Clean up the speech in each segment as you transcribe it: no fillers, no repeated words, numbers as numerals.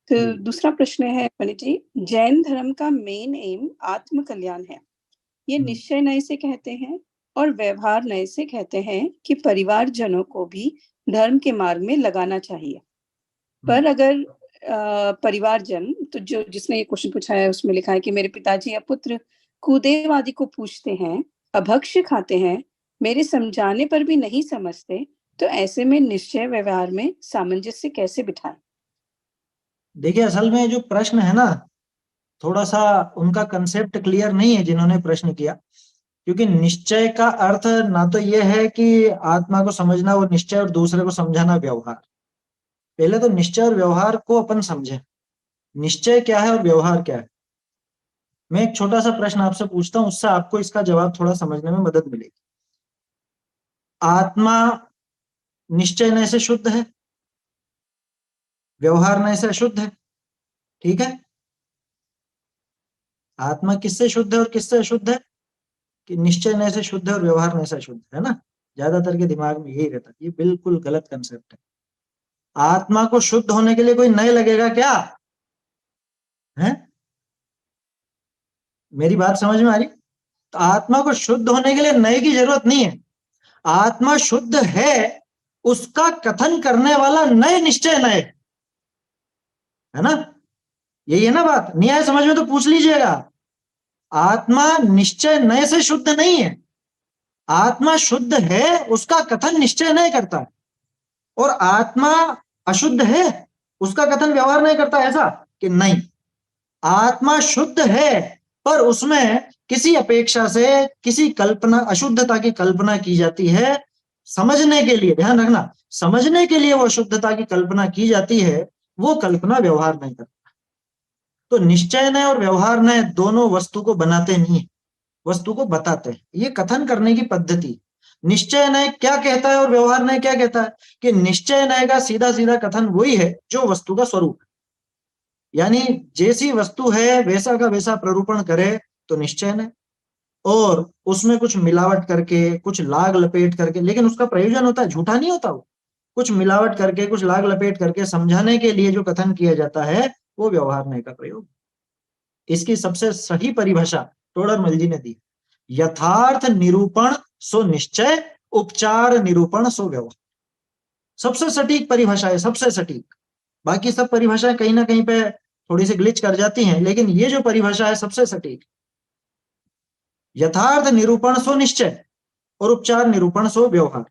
तो जी। दूसरा प्रश्न है पंडित जी, जैन धर्म का मेन एम आत्म कल्याण है। ये निश्चय नए से कहते हैं और व्यवहार नए से कहते हैं कि परिवारजनों को भी धर्म के मार्ग में लगाना चाहिए। पर अगर परिवारजन, तो जो जिसने ये क्वेश्चन पूछा है उसमें लिखा है कि मेरे पिताजी या पुत्र कुदेव आदि को पूछते हैं, अभक्ष्य खाते हैं, मेरे समझाने पर भी नहीं समझते, तो ऐसे में निश्चय व्यवहार में सामंजस्य कैसे बिठाएं? देखिए, असल में जो प्रश्न है ना, थोड़ा सा उनका कंसेप्ट क्लियर नहीं है जिन्होंने प्रश्न किया। क्योंकि निश्चय का अर्थ ना तो ये है कि आत्मा को समझना वो निश्चय, और दूसरे को समझाना व्यवहार। पहले तो निश्चय और व्यवहार को अपन समझें, निश्चय क्या है और व्यवहार क्या है। मैं एक छोटा सा प्रश्न आपसे पूछता हूं, उससे आपको इसका जवाब थोड़ा समझने में मदद मिलेगी। आत्मा निश्चय नय से शुद्ध है, व्यवहार नय से अशुद्ध है, ठीक है। आत्मा किससे शुद्ध है और किससे अशुद्ध है? कि निश्चय नय से शुद्ध है और व्यवहार नय से अशुद्ध है ना। ज्यादातर के दिमाग में यही रहता है, ये बिल्कुल गलत कंसेप्ट है। आत्मा को शुद्ध होने के लिए कोई नय लगेगा क्या है? मेरी बात समझ में आ रही? तो आत्मा को शुद्ध होने के लिए नए की जरूरत नहीं है। आत्मा शुद्ध है, उसका कथन करने वाला नए निश्चय नए है ना। यही है ना बात। नहीं आए समझ में तो पूछ लीजिएगा। आत्मा निश्चय नए से शुद्ध नहीं है। आत्मा शुद्ध है, उसका कथन निश्चय नहीं करता है। और आत्मा अशुद्ध है, उसका कथन व्यवहार नहीं करता। ऐसा कि नहीं, आत्मा शुद्ध है पर उसमें किसी अपेक्षा से किसी कल्पना, अशुद्धता की कल्पना की जाती है समझने के लिए। ध्यान रखना, समझने के लिए वो अशुद्धता की कल्पना की जाती है, वो कल्पना व्यवहार नहीं करता। तो निश्चय नय और व्यवहार नय दोनों वस्तु को बनाते नहीं है, वस्तु को बताते हैं। ये कथन करने की पद्धति। निश्चय नय क्या कहता है और व्यवहार नय क्या कहता है? कि निश्चय नय का सीधा सीधा कथन वही है जो वस्तु का स्वरूप है। यानी जैसी वस्तु है वैसा का वैसा प्ररूपण करे तो निश्चय नय, और उसमें कुछ मिलावट करके, कुछ लाग लपेट करके, लेकिन उसका प्रयोजन होता है, झूठा नहीं होता वो। कुछ मिलावट करके, कुछ लाग लपेट करके समझाने के लिए जो कथन किया जाता है, वो व्यवहार नय का प्रयोग। इसकी सबसे सही परिभाषा टोडरमल जी ने दी, यथार्थ निरूपण सो निश्चय, उपचार निरूपण सो व्यवहार। सबसे सटीक परिभाषा है, सबसे सटीक। बाकी सब परिभाषाएं कहीं ना कहीं पे थोड़ी सी ग्लिच कर जाती हैं, लेकिन ये जो परिभाषा है सबसे सटीक। यथार्थ निरूपण सो निश्चय और उपचार निरूपण सो व्यवहार।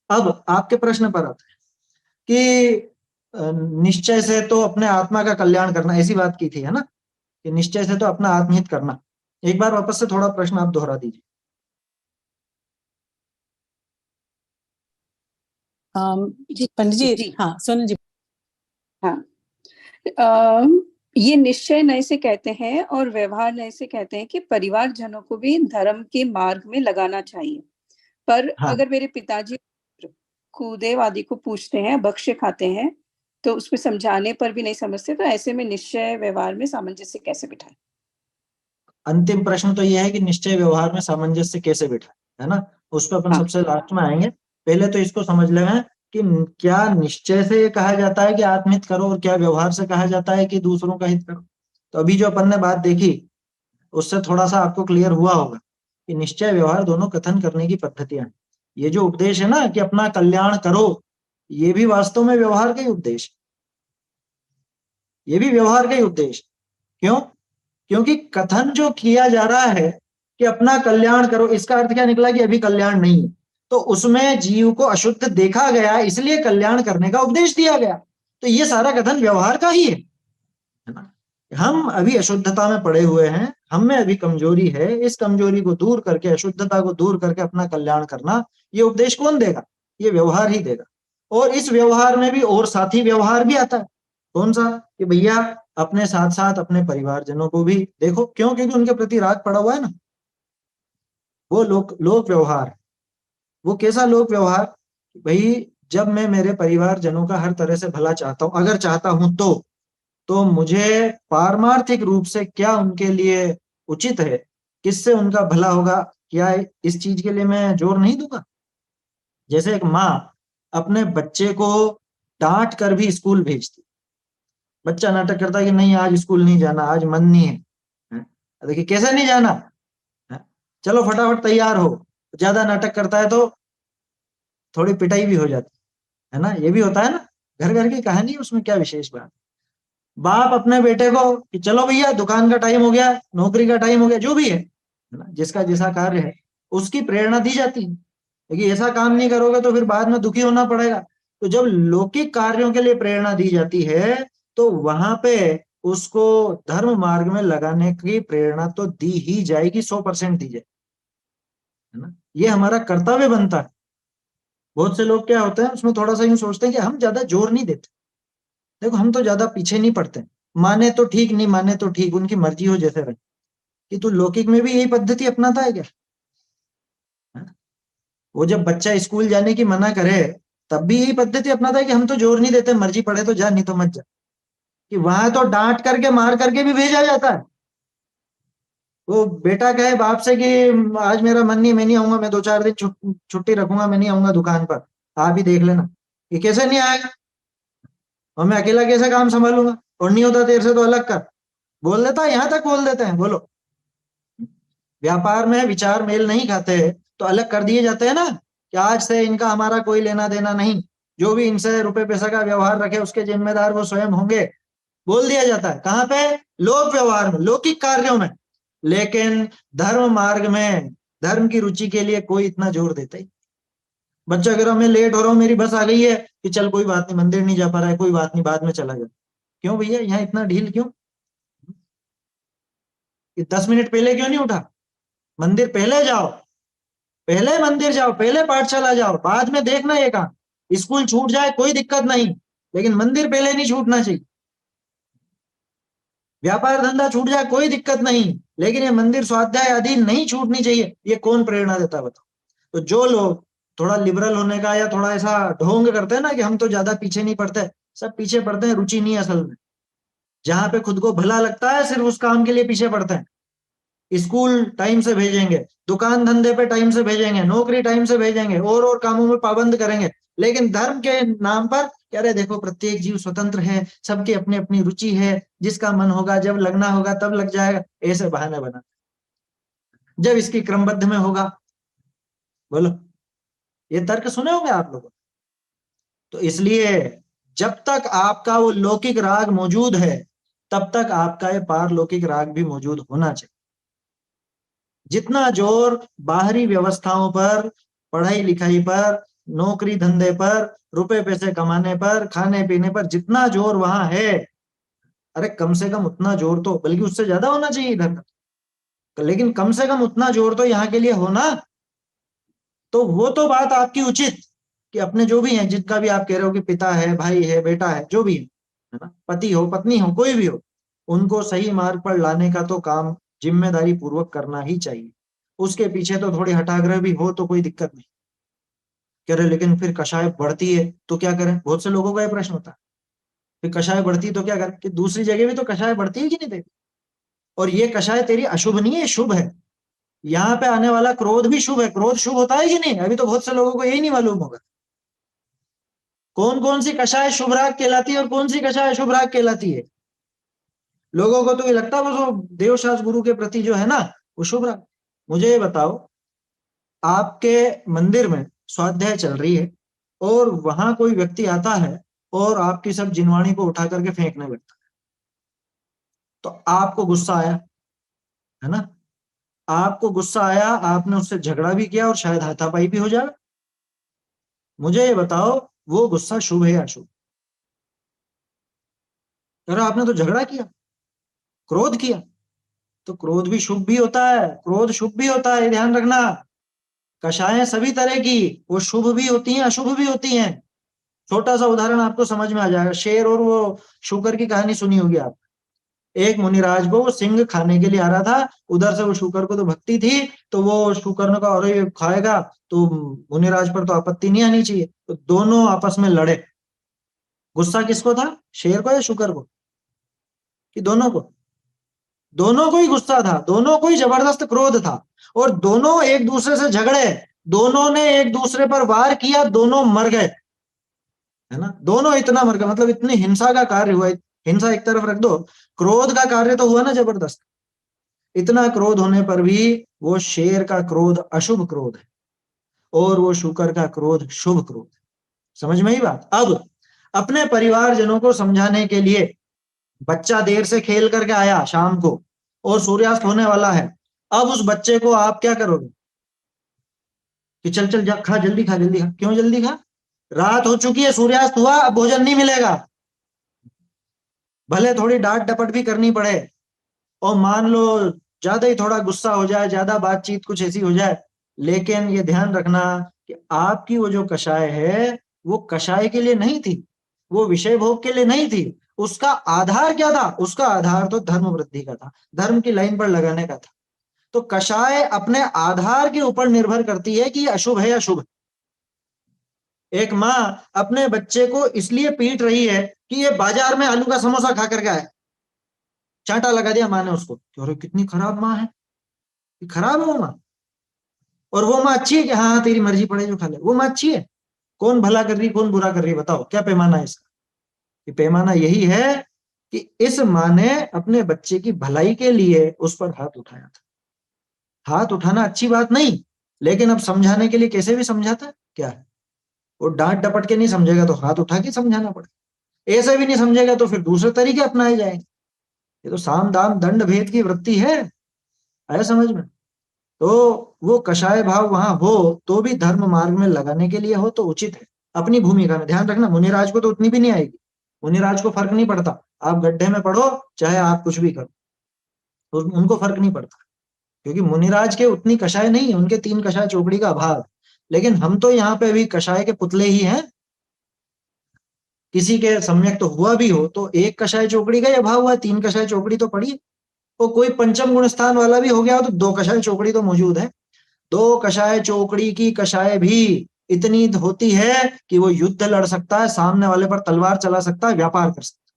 अब आपके प्रश्न पर आते हैं कि निश्चय से तो अपने आत्मा का कल्याण करना, ऐसी बात की थी है ना, कि निश्चय से तो अपना आत्महित करना। एक बार वापस से थोड़ा प्रश्न आप दोहरा दीजिए। जी पंडित जी, जी। हाँ सोनल जी। हाँ, अम, ये निश्चय नए से कहते हैं और व्यवहार नए से कहते हैं कि परिवारजनों को भी धर्म के मार्ग में लगाना चाहिए। पर हाँ, अगर मेरे पिताजी कुदेव आदि को पूछते हैं, भक्ष्य खाते हैं, तो उसमें समझाने पर भी नहीं समझते, तो ऐसे में निश्चय व्यवहार में सामंजस्य कैसे बिठाएं? अंतिम प्रश्न तो यह है कि निश्चय व्यवहार में सामंजस्य कैसे बिठाए, है ना। उस पर अपन हाँ। सबसे लास्ट में आएंगे। पहले तो इसको समझ लें कि क्या निश्चय से कहा जाता है कि आत्महित करो, और क्या व्यवहार से कहा जाता है कि दूसरों का हित करो। तो अभी जो अपन ने बात देखी, उससे थोड़ा सा आपको क्लियर हुआ होगा कि निश्चय व्यवहार दोनों कथन करने की पद्धतियां हैं। ये जो उपदेश है ना कि अपना कल्याण करो, ये भी वास्तव में व्यवहार का ही उपदेश, ये भी व्यवहार का ही उपदेश। क्यों? क्योंकि कथन जो किया जा रहा है कि अपना कल्याण करो, इसका अर्थ क्या निकला? कि अभी कल्याण नहीं है, तो उसमें जीव को अशुद्ध देखा गया, इसलिए कल्याण करने का उपदेश दिया गया। तो ये सारा कथन व्यवहार का ही है ना। हम अभी अशुद्धता में पड़े हुए हैं, हम में अभी कमजोरी है, इस कमजोरी को दूर करके, अशुद्धता को दूर करके अपना कल्याण करना, ये उपदेश कौन देगा? ये व्यवहार ही देगा। और इस व्यवहार में भी और साथी व्यवहार भी आता है। कौन सा? कि भैया अपने साथ साथ अपने परिवारजनों को भी देखो। क्यों? क्योंकि उनके प्रति राग पड़ा हुआ है ना। वो लोक व्यवहार। वो कैसा लोक व्यवहार? भाई जब मैं मेरे परिवारजनों का हर तरह से भला चाहता हूं, अगर चाहता हूं तो मुझे पारमार्थिक रूप से क्या उनके लिए उचित है, किससे उनका भला होगा, क्या इस चीज के लिए मैं जोर नहीं दूंगा? जैसे एक माँ अपने बच्चे को डांट कर भी स्कूल भेजती, बच्चा नाटक करता है कि नहीं आज स्कूल नहीं जाना, आज मन नहीं है। देखिए कैसे नहीं जाना है? चलो फटाफट तैयार हो। ज्यादा नाटक करता है तो थोड़ी पिटाई भी हो जाती है ना, ये भी होता है ना, घर घर की कहानी है, उसमें क्या विशेष बात। बाप अपने बेटे को कि चलो भैया दुकान का टाइम हो गया, नौकरी का टाइम हो गया, जो भी है ना, जिसका जैसा कार्य है उसकी प्रेरणा दी जाती है। लेकिन ऐसा काम नहीं करोगे तो फिर बाद में दुखी होना पड़ेगा। तो जब लौकिक कार्यों के लिए प्रेरणा दी जाती है तो वहां पे उसको धर्म मार्ग में लगाने की प्रेरणा तो दी ही जाएगी, 100% दी जाएगी, है ना। ये हमारा कर्तव्य बनता है। बहुत से लोग क्या होते हैं उसमें थोड़ा सा यूं सोचते हैं कि हम ज्यादा जोर नहीं देते। देखो हम तो ज्यादा पीछे नहीं पड़ते, माने तो ठीक नहीं माने तो ठीक, उनकी मर्जी हो जैसे रहे। कि तू लौकिक में भी यही पद्धति अपनाता है क्या? है? वो जब बच्चा स्कूल जाने की मना करे तब भी यही पद्धति अपनाता है कि हम तो जोर नहीं देते, मर्जी पड़े तो जा नहीं तो मत जा। कि वहां तो डांट करके मार करके भी भेजा जाता है। वो बेटा कहे बाप से कि आज मेरा मन नहीं, मैं नहीं आऊंगा, मैं 2-4 दिन छुट्टी रखूंगा, मैं नहीं आऊंगा दुकान पर, आप ही देख लेना। ये कैसे नहीं आएगा, और मैं अकेला कैसे काम संभालूंगा, और नहीं होता तेरे से तो अलग कर, बोल देता है। यहां तक बोल देते हैं। बोलो, व्यापार में विचार मेल नहीं खाते तो अलग कर दिए जाते हैं ना, कि आज से इनका हमारा कोई लेना देना नहीं, जो भी इनसे रुपए पैसा का व्यवहार रखे उसके जिम्मेदार वो स्वयं होंगे, बोल दिया जाता है। कहां पे? लोक व्यवहार में, लौकिक कार्यों में। लेकिन धर्म मार्ग में, धर्म की रुचि के लिए कोई इतना जोर देता ही। बच्चा कह रहा मैं लेट हो रहा हूँ, मेरी बस आ गई है, कि चल कोई बात नहीं, मंदिर नहीं जा पा रहा है, कोई बात नहीं, बाद में चला जा। क्यों भैया यहाँ इतना ढील क्यों? 10 मिनट पहले क्यों नहीं उठा? मंदिर पहले जाओ, पहले मंदिर जाओ, पहले पाठशाला जाओ, बाद में देखना ये काम। स्कूल छूट जाए कोई दिक्कत नहीं, लेकिन मंदिर पहले नहीं छूटना चाहिए। व्यापार धंधा छूट जाए कोई दिक्कत नहीं, लेकिन ये मंदिर स्वाध्याय आदि नहीं छूटनी चाहिए। ये कौन प्रेरणा देता है बताओ? तो जो लोग थोड़ा लिबरल होने का या थोड़ा ऐसा ढोंग करते हैं ना कि हम तो ज्यादा पीछे नहीं पड़ते, सब पीछे पड़ते हैं, रुचि नहीं असल में। जहां पे खुद को भला लगता है सिर्फ उस काम के लिए पीछे पड़ते हैं। स्कूल टाइम से भेजेंगे, दुकान धंधे पे टाइम से भेजेंगे, नौकरी टाइम से भेजेंगे, और कामों में पाबंद करेंगे, लेकिन धर्म के नाम पर कह रहे देखो प्रत्येक जीव स्वतंत्र है, सबकी अपनी अपनी रुचि है, जिसका मन होगा जब लगना होगा तब लग जाएगा, ऐसे बहाने बना। जब इसकी क्रमबद्ध में होगा, बोलो, ये तर्क सुने होंगे आप लोगों। तो इसलिए जब तक आपका वो लौकिक राग मौजूद है तब तक आपका ये पारलौकिक राग भी मौजूद होना चाहिए। जितना जोर बाहरी व्यवस्थाओं पर, पढ़ाई लिखाई पर, नौकरी धंधे पर, रुपए पैसे कमाने पर, खाने पीने पर जितना जोर वहां है, अरे कम से कम उतना जोर तो, बल्कि उससे ज्यादा होना चाहिए इधर का, लेकिन कम से कम उतना जोर तो यहाँ के लिए होना। तो वो तो बात आपकी उचित कि अपने जो भी हैं, जिनका भी आप कह रहे हो कि पिता है, भाई है, बेटा है, जो भी है ना, पति हो पत्नी हो कोई भी हो, उनको सही मार्ग पर लाने का तो काम जिम्मेदारी पूर्वक करना ही चाहिए। उसके पीछे तो थोड़ी हठाग्रह भी हो तो कोई दिक्कत नहीं। कह रहे लेकिन फिर कषाय बढ़ती है तो क्या करें? बहुत से लोगों का ये प्रश्न होता है, फिर कषाय बढ़ती है तो क्या करें? कि दूसरी जगह भी तो कषाय बढ़ती है कि नहीं देखी? और ये कषाय तेरी अशुभ नहीं है, शुभ है। यहाँ पे आने वाला क्रोध भी शुभ है। क्रोध शुभ होता है कि नहीं? अभी तो बहुत से लोगों को यही नहीं मालूम होगा। कौन कौन सी कषाय शुभ राग कहलाती है और कौन सी कषाय अशुभ राग कहलाती है? लोगों को तो ये लगता है वो देवशास्त्र गुरु के प्रति जो है ना वो शुभ राग। मुझे ये बताओ, आपके मंदिर में स्वाध्याय चल रही है और वहां कोई व्यक्ति आता है और आपकी सब जिनवाणी को उठा करके फेंकने लगता है, तो आपको गुस्सा आया, है ना? आपको गुस्सा आया, आपने उससे झगड़ा भी किया और शायद हाथापाई भी हो जाए। मुझे ये बताओ वो गुस्सा शुभ है या अशुभ? अरे आपने तो झगड़ा किया, क्रोध किया। तो क्रोध भी शुभ भी होता है, क्रोध शुभ भी होता है, ध्यान रखना। कषायें सभी तरह की, वो शुभ भी होती हैं अशुभ भी होती हैं। छोटा सा उदाहरण आपको समझ में आ जाएगा। शेर और वो शुकर की कहानी सुनी होगी आप। एक मुनिराज को वो सिंह खाने के लिए आ रहा था, उधर से वो शुकर को तो भक्ति थी, तो वो शुकर ने कहा अरे खाएगा तो मुनिराज पर तो आपत्ति नहीं आनी चाहिए। तो दोनों आपस में लड़े। गुस्सा किसको था, शेर को या शुकर को? कि दोनों को? दोनों को ही गुस्सा था, दोनों को ही जबरदस्त क्रोध था, और दोनों एक दूसरे से झगड़े, दोनों ने एक दूसरे पर वार किया, दोनों मर गए, है ना? दोनों इतना मर गए, मतलब इतनी हिंसा का कार्य हुआ, हिंसा एक तरफ रख दो, क्रोध का कार्य तो हुआ ना जबरदस्त। इतना क्रोध होने पर भी वो शेर का क्रोध अशुभ क्रोध है और वो शूकर का क्रोध शुभ क्रोध है। समझ में ही बात। अब अपने परिवारजनों को समझाने के लिए बच्चा देर से खेल करके आया शाम को और सूर्यास्त होने वाला है, अब उस बच्चे को आप क्या करोगे कि चल चल जा, खा जल्दी खा जल्दी खा। क्यों जल्दी खा? रात हो चुकी है, सूर्यास्त हुआ, अब भोजन नहीं मिलेगा। भले थोड़ी डांट डपट भी करनी पड़े और मान लो ज्यादा ही थोड़ा गुस्सा हो जाए, ज्यादा बातचीत कुछ ऐसी हो जाए, लेकिन ये ध्यान रखना कि आपकी वो जो कषाय है वो कषाय के लिए नहीं थी, वो विषय भोग के लिए नहीं थी। उसका आधार क्या था? उसका आधार तो धर्म वृद्धि का था, धर्म की लाइन पर लगाने का था। तो कषाय अपने आधार के ऊपर निर्भर करती है कि अशुभ है या शुभ। एक माँ अपने बच्चे को इसलिए पीट रही है कि ये बाजार में आलू का समोसा खा करके आया, चांटा लगा दिया माँ ने उसको, अरे कितनी खराब माँ है, खराब है वो माँ। और वो माँ अच्छी है कि हाँ हाँ तेरी मर्जी पड़े जो खा ले, वो माँ अच्छी है? कौन भला कर रही कौन बुरा कर रही है? बताओ क्या पैमाना है इसका? कि पैमाना यही है कि इस माँ ने अपने बच्चे की भलाई के लिए उस पर हाथ उठाया था। हाथ उठाना अच्छी बात नहीं, लेकिन अब समझाने के लिए कैसे भी समझाता क्या है? वो डांट डपट के नहीं समझेगा तो हाथ उठा के समझाना पड़ेगा, ऐसे भी नहीं समझेगा तो फिर दूसरे तरीके अपनाए जाएंगे। ये तो साम दाम दंड भेद की वृत्ति है, आया समझ में? तो वो कषाय भाव वहां हो तो भी धर्म मार्ग में लगाने के लिए हो तो उचित है। अपनी भूमिका में ध्यान रखना, मुनिराज को तो उतनी भी नहीं आएगी, मुनिराज को फर्क नहीं पड़ता, आप गड्ढे में पढ़ो चाहे आप कुछ भी करो, तो उनको फर्क नहीं पड़ता, क्योंकि मुनिराज के उतनी कषाय नहीं है, उनके 3 कषाय चौकड़ी का अभाव। लेकिन हम तो यहाँ पे अभी कषाय के पुतले ही हैं। किसी के सम्यक तो हुआ भी हो तो 1 कषाय चौकड़ी का ही अभाव हुआ है, 3 कषाय चौकड़ी तो पड़ी है। और कोई पंचम गुण स्थान वाला भी हो गया हो तो 2 कषाय चौकड़ी तो मौजूद है। 2 कषाय चौकड़ी की कषाय भी इतनी होती है कि वो युद्ध लड़ सकता है, सामने वाले पर तलवार चला सकता है, व्यापार कर सकता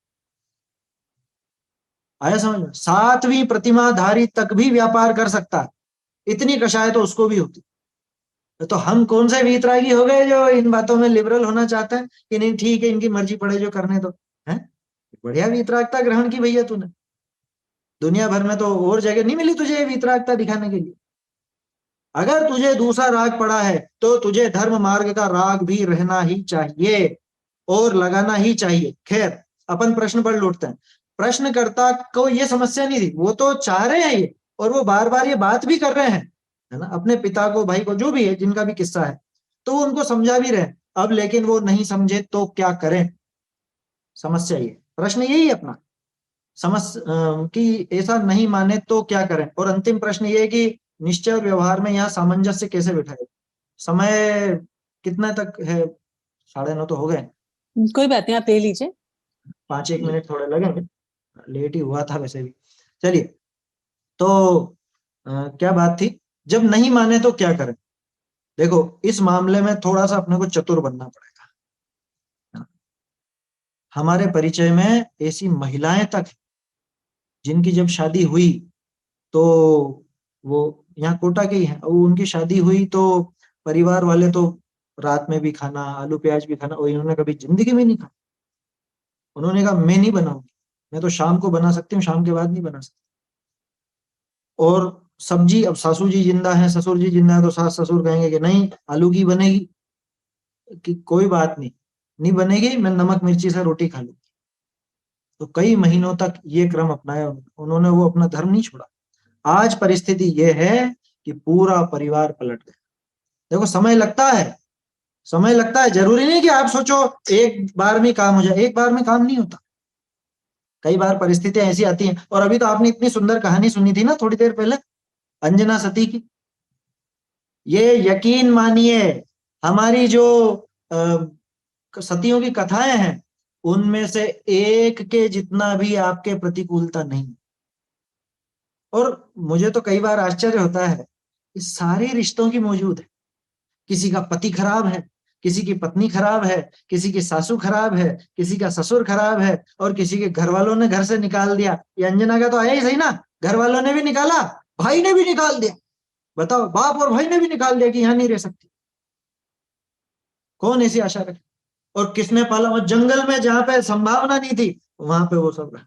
है। आया समझ में? 7वीं प्रतिमाधारी तक भी व्यापार कर सकता है, इतनी कषाय तो उसको भी होती। तो हम कौन से वीतरागी हो गए जो इन बातों में लिबरल होना चाहते हैं कि नहीं ठीक है इनकी मर्जी पड़े जो करने दो, है? बढ़िया वीतरागता ग्रहण की भैया तूने, दुनिया भर में तो और जगह नहीं मिली तुझे वीतरागता दिखाने के लिए। अगर तुझे दूसरा राग पड़ा है तो तुझे धर्म मार्ग का राग भी रहना ही चाहिए और लगाना ही चाहिए। खैर अपन प्रश्न पर लौटते हैं। प्रश्नकर्ता को ये समस्या नहीं थी, वो तो चाह रहे हैं ये, और वो बार बार ये बात भी कर रहे हैं, है ना, अपने पिता को, भाई को, जो भी है जिनका भी किस्सा है, तो वो उनको समझा भी रहे। अब लेकिन वो नहीं समझे तो क्या करें? समस्या ये, प्रश्न यही है अपना, कि ऐसा नहीं माने तो क्या करें। और अंतिम प्रश्न ये है कि निश्चय और व्यवहार में यहाँ सामंजस्य कैसे बिठाए। समय कितने तक है? 9:30 तो हो गए। कोई बात नहीं, आप ले लीजिए। 5-1 मिनट थोड़े लगेंगे, लेट ही हुआ था वैसे भी। चलिए, तो क्या बात थी, जब नहीं माने तो क्या करें। देखो इस मामले में थोड़ा सा अपने को चतुर बनना पड़ेगा। हमारे परिचय में ऐसी महिलाएं तक जिनकी जब शादी हुई तो वो यहाँ कोटा के ही हैं, और उनकी शादी हुई तो परिवार वाले तो रात में भी खाना, आलू प्याज भी खाना, और इन्होंने कभी जिंदगी में नहीं खाया। उन्होंने कहा मैं नहीं बनाऊंगी, मैं तो शाम को बना सकती हूँ, शाम के बाद नहीं बना सकती। और सब्जी, अब सासू जी जिंदा है, ससुर जी जिंदा है, तो सास ससुर कहेंगे कि नहीं आलू की बनेगी, कि कोई बात नहीं, नहीं बनेगी, मैं नमक मिर्ची से रोटी खा लूंगी। तो कई महीनों तक ये क्रम अपनाया उन्होंने, वो अपना धर्म नहीं छोड़ा। आज परिस्थिति ये है कि पूरा परिवार पलट गया। देखो समय लगता है, समय लगता है, जरूरी नहीं कि आप सोचो एक बार में काम हो जाए, एक बार में काम नहीं होता। कई बार परिस्थितियां ऐसी आती हैं। और अभी तो आपने इतनी सुंदर कहानी सुनी थी ना थोड़ी देर पहले, अंजना सती की। ये यकीन मानिए, हमारी जो सतियों की कथाएं हैं उनमें से एक के जितना भी आपके प्रतिकूलता नहीं। और मुझे तो कई बार आश्चर्य होता है, इस सारे रिश्तों की मौजूद है। किसी का पति खराब है, किसी की पत्नी खराब है, किसी की सासू खराब है, किसी का ससुर खराब है, और किसी के घर वालों ने घर से निकाल दिया। ये अंजना का तो आया ही सही ना, घर वालों ने भी निकाला, भाई ने भी निकाल दिया। बताओ, बाप और भाई ने भी निकाल दिया कि यहाँ नहीं रह सकती। कौन ऐसी आशा रखे? और किसने पाला? वो जंगल में जहां पे संभावना नहीं थी, वहां पे वो सब रहा।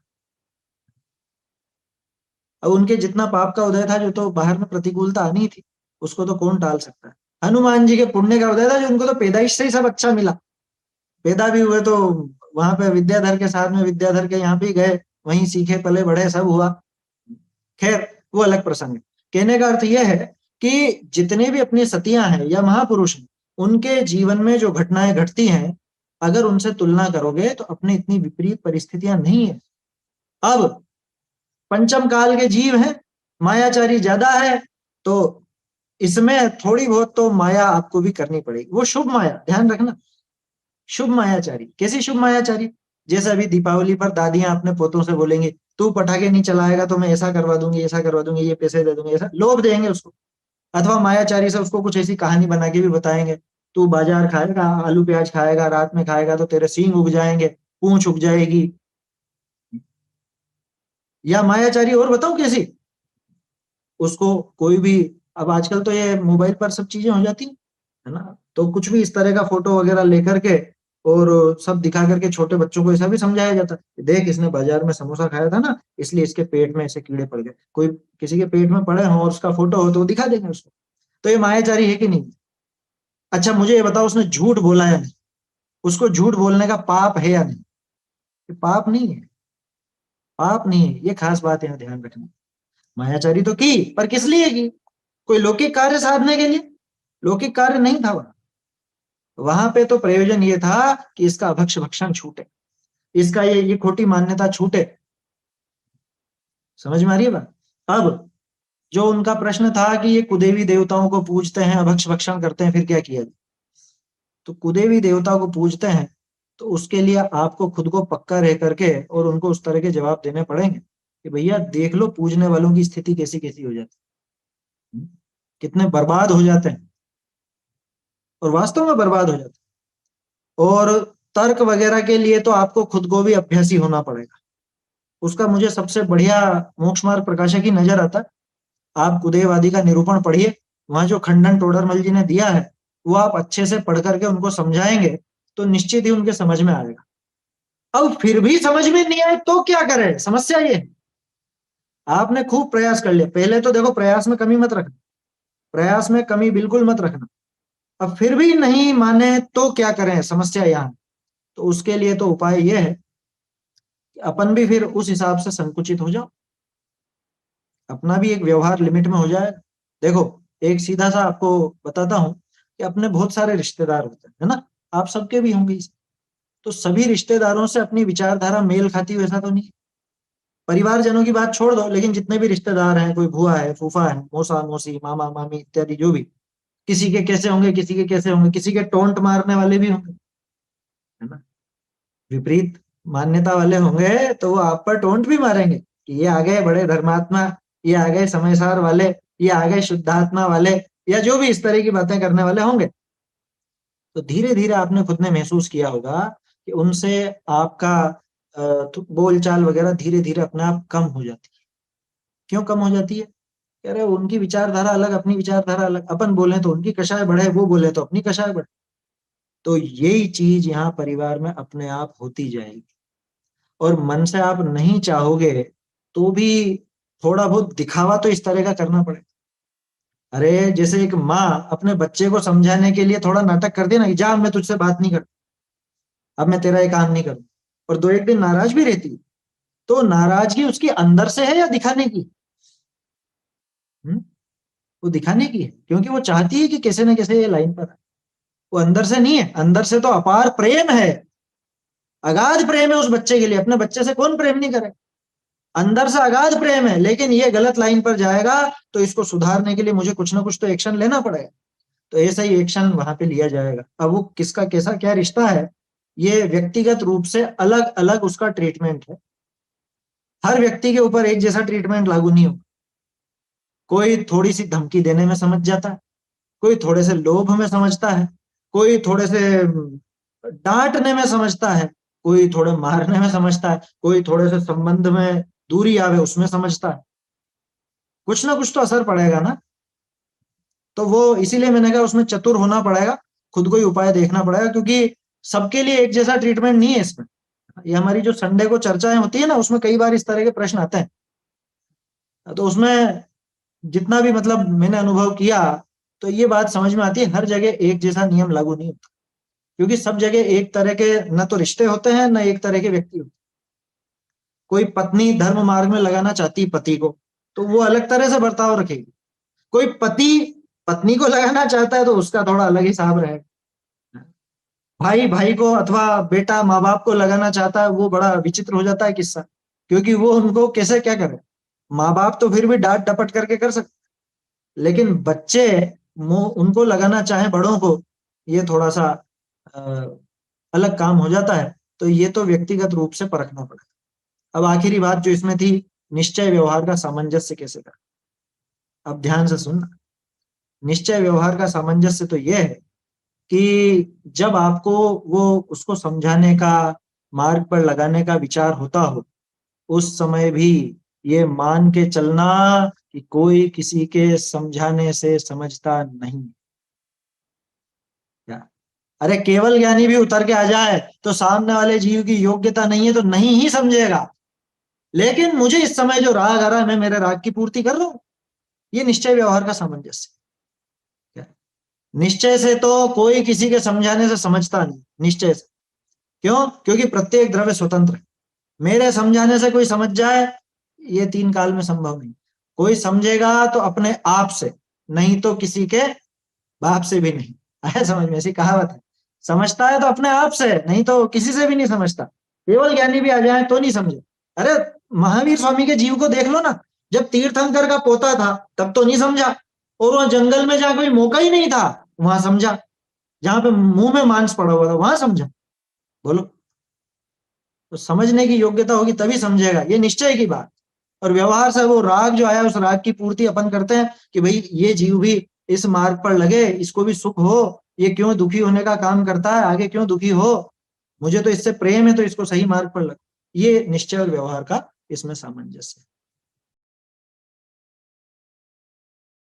अब उनके जितना पाप का उदय था, जो तो बाहर में प्रतिकूलता आनी थी, उसको तो कौन टाल सकता है। हनुमान जी के पुण्य का उदय था, जो उनको तो पैदाइश से ही सब अच्छा मिला। पैदा भी हुए तो वहां पे विद्याधर के साथ में, विद्याधर के यहाँ भी गए, वहीं सीखे पले बढ़े सब हुआ। खैर वो अलग प्रसंग है। कहने का अर्थ यह है कि जितने भी अपनी सतियां हैं या महापुरुष हैं, उनके जीवन में जो घटनाएं घटती हैं, अगर उनसे तुलना करोगे तो अपनी इतनी विपरीत परिस्थितियां नहीं है। अब पंचम काल के जीव हैं, मायाचारी ज्यादा है, तो इसमें थोड़ी बहुत तो माया आपको भी करनी पड़ेगी। वो शुभ माया, ध्यान रखना, शुभ मायाचारी। कैसी शुभ मायाचारी? जैसे अभी दीपावली पर दादियां अपने पोतों से बोलेंगी, तू पटाखे नहीं चलाएगा तो मैं ऐसा करवा दूंगी, ऐसा करवा दूंगी, ये पैसे दे दूंगी, ऐसा लोभ देंगे उसको। अथवा मायाचारी से उसको कुछ ऐसी कहानी बना के भी बताएंगे, तू बाजार खाएगा, आलू प्याज खाएगा, रात में खाएगा तो तेरे सींग उग जाएंगे, पूंछ उग जाएगी। या मायाचारी और बताऊं कैसी? उसको कोई भी, अब आजकल तो ये मोबाइल पर सब चीजें हो जाती है ना, तो कुछ भी इस तरह का फोटो वगैरह लेकर के और सब दिखा करके छोटे बच्चों को ऐसा भी समझाया जाता है, देख इसने बाजार में समोसा खाया था ना, इसलिए इसके पेट में ऐसे कीड़े पड़ गए। कोई किसी के पेट में पड़े हो और उसका फोटो हो तो वो दिखा देंगे उसको। तो ये मायाचारी है कि नहीं? अच्छा मुझे ये बताओ, उसने झूठ बोला या नहीं? उसको झूठ बोलने का पाप है या नहीं? ये पाप नहीं है, पाप नहीं है, ये खास बात यहाँ ध्यान रखना। मायाचारी तो की, पर किस लिए की? कोई लौकिक कार्य साधने के लिए? लौकिक कार्य नहीं था वहां। वहां पे तो प्रयोजन ये था कि इसका अभक्ष भक्षण छूटे, इसका ये खोटी मान्यता छूटे। समझ में आ रही है बात? अब जो उनका प्रश्न था कि ये कुदेवी देवताओं को पूजते हैं, अभक्ष भक्षण करते हैं, फिर क्या किया जाए? तो कुदेवी देवता को पूजते हैं तो उसके लिए आपको खुद को पक्का रह करके और उनको उस तरह के जवाब देने पड़ेंगे कि भैया देख लो पूजने वालों की स्थिति कैसी कैसी हो जाती है, कितने बर्बाद हो जाते हैं, और वास्तव में बर्बाद हो जाते हैं। और तर्क वगैरह के लिए तो आपको खुद को भी अभ्यासी होना पड़ेगा। उसका मुझे सबसे बढ़िया मोक्ष मार्ग प्रकाशक ही नजर आता है। आप कुदेवादी का निरूपण पढ़िए, वहां जो खंडन टोडरमल जी ने दिया है वो आप अच्छे से पढ़ करके उनको समझाएंगे तो निश्चित ही उनके समझ में आएगा। अब फिर भी समझ में नहीं आए तो क्या करें? समस्या ये है, आपने खूब प्रयास कर लिया, पहले तो देखो प्रयास में कमी मत रखना, प्रयास में कमी बिल्कुल मत रखना। अब फिर भी नहीं माने तो क्या करें? समस्या यहाँ। तो उसके लिए तो उपाय यह है कि अपन भी फिर उस हिसाब से संकुचित हो जाओ, अपना भी एक व्यवहार लिमिट में हो जाए। देखो एक सीधा सा आपको बताता हूं कि अपने बहुत सारे रिश्तेदार होते हैं, है ना, आप सबके भी होंगे। तो सभी रिश्तेदारों से अपनी विचारधारा मेल खाती हो ऐसा तो नहीं। परिवारजनों की बात छोड़ दो, लेकिन जितने भी रिश्तेदार हैं, कोई भुआ है, फूफा है, मौसा मौसी, मामा मामी इत्यादि जो भी, किसी के कैसे होंगे, किसी के कैसे होंगे, किसी के टोंट मारने वाले भी होंगे, है ना, विपरीत मान्यता वाले होंगे तो वो आप पर टोंट भी मारेंगे कि ये आ गए बड़े धर्मात्मा, ये आ गए समयसार वाले, ये आ गए शुद्धात्मा वाले, या जो भी इस तरह की बातें करने वाले होंगे। तो धीरे धीरे आपने खुद ने महसूस किया होगा कि उनसे आपका बोलचाल वगैरह धीरे धीरे अपने आप कम हो जाती है। क्यों कम हो जाती है? कह रहे उनकी विचारधारा अलग, अपनी विचारधारा अलग, अपन बोले तो उनकी कषाय बढ़े, वो बोले तो अपनी कषाय बढ़े। तो यही चीज यहाँ परिवार में अपने आप होती जाएगी। और मन से आप नहीं चाहोगे तो भी थोड़ा बहुत दिखावा तो इस तरह का करना पड़ेगा। अरे जैसे एक माँ अपने बच्चे को समझाने के लिए थोड़ा नाटक कर दे ना कि जा मैं तुझसे बात नहीं कर, अब मैं तेरा ये काम नहीं करूँ, और दो एक दिन नाराज भी रहती है, तो नाराजगी उसकी अंदर से है या दिखाने की? वो दिखाने की है, क्योंकि वो चाहती है कि कैसे ना कैसे ये लाइन पर है। वो अंदर से नहीं है, अंदर से तो अपार प्रेम है, अगाध प्रेम है उस बच्चे के लिए। अपने बच्चे से कौन प्रेम नहीं करे? अंदर से अगाध प्रेम है, लेकिन ये गलत लाइन पर जाएगा तो इसको सुधारने के लिए मुझे कुछ ना कुछ तो एक्शन लेना पड़ेगा। तो ऐसा ही एक्शन वहां पे लिया जाएगा। अब वो किसका कैसा क्या रिश्ता है, ये व्यक्तिगत रूप से अलग अलग उसका ट्रीटमेंट है। हर व्यक्ति के ऊपर एक जैसा ट्रीटमेंट लागू नहीं होगा। कोई थोड़ी सी धमकी देने में समझ जाता है, कोई थोड़े से लोभ में समझता है, कोई थोड़े से डांटने में समझता है, कोई थोड़े मारने में समझता है, कोई थोड़े से संबंध में दूरी आवे उसमें समझता है। कुछ ना कुछ तो असर पड़ेगा ना। तो वो इसीलिए मैंने कहा उसमें चतुर होना पड़ेगा, खुद को ही उपाय देखना पड़ेगा, क्योंकि सबके लिए एक जैसा ट्रीटमेंट नहीं है इसमें। ये हमारी जो संडे को चर्चाएं होती है ना, उसमें कई बार इस तरह के प्रश्न आते हैं। तो उसमें जितना भी मतलब मैंने अनुभव किया, तो ये बात समझ में आती है, हर जगह एक जैसा नियम लागू नहीं होता, क्योंकि सब जगह एक तरह के न तो रिश्ते होते हैं, न एक तरह के व्यक्ति होते हैं। कोई पत्नी धर्म मार्ग में लगाना चाहती है पति को, तो वो अलग तरह से बर्ताव रखेगी। कोई पति पत्नी को लगाना चाहता है तो उसका थोड़ा अलग हिसाब रहेगा। भाई भाई को अथवा बेटा माँ बाप को लगाना चाहता है, वो बड़ा विचित्र हो जाता है किस्सा, क्योंकि वो उनको कैसे क्या करे। माँ बाप तो फिर भी डांट डपट करके कर सकते, लेकिन बच्चे उनको लगाना चाहे बड़ों को, ये थोड़ा सा अलग काम हो जाता है। तो ये तो व्यक्तिगत रूप से परखना पड़ेगा। अब आखिरी बात जो इसमें थी, निश्चय व्यवहार का सामंजस्य कैसे करें। अब ध्यान से सुनना। निश्चय व्यवहार का सामंजस्य तो यह है कि जब आपको वो उसको समझाने का, मार्ग पर लगाने का विचार होता हो, उस समय भी ये मान के चलना कि कोई किसी के समझाने से समझता नहीं। अरे केवल ज्ञानी भी उतर के आ जाए तो सामने वाले जीव की योग्यता नहीं है तो नहीं ही समझेगा। लेकिन मुझे इस समय जो राग आ रहा है, मैं मेरे राग की पूर्ति कर रहा हूं, ये निश्चय व्यवहार का सामंजस्य। निश्चय से तो कोई किसी के समझाने से समझता नहीं, निश्चय से। क्यों? क्योंकि प्रत्येक द्रव्य स्वतंत्र है। मेरे समझाने से कोई समझ जाए, ये तीन काल में संभव नहीं। कोई समझेगा तो अपने आप से, नहीं तो किसी के बाप से भी नहीं। आया समझ में? ऐसी कहावत है, समझता है तो अपने आप से, नहीं तो किसी से भी नहीं समझता। केवल ज्ञानी भी आ जाए तो नहीं समझे। अरे महावीर स्वामी के जीव को देख लो ना, जब तीर्थंकर का पोता था तब तो नहीं समझा, और वहां जंगल में जहां कोई मौका ही नहीं था वहां समझा, जहां पे मुंह में मांस पड़ा हुआ था वहां समझा। बोलो, तो समझने की योग्यता होगी तभी समझेगा, ये निश्चय की बात। और व्यवहार से वो राग जो आया, उस राग की पूर्ति अपन करते हैं कि भाई ये जीव भी इस मार्ग पर लगे, इसको भी सुख हो, ये क्यों दुखी होने का काम करता है, आगे क्यों दुखी हो, मुझे तो इससे प्रेम है तो इसको सही मार्ग पर लगे। ये निश्चय और व्यवहार का इसमें सामंजस्य है।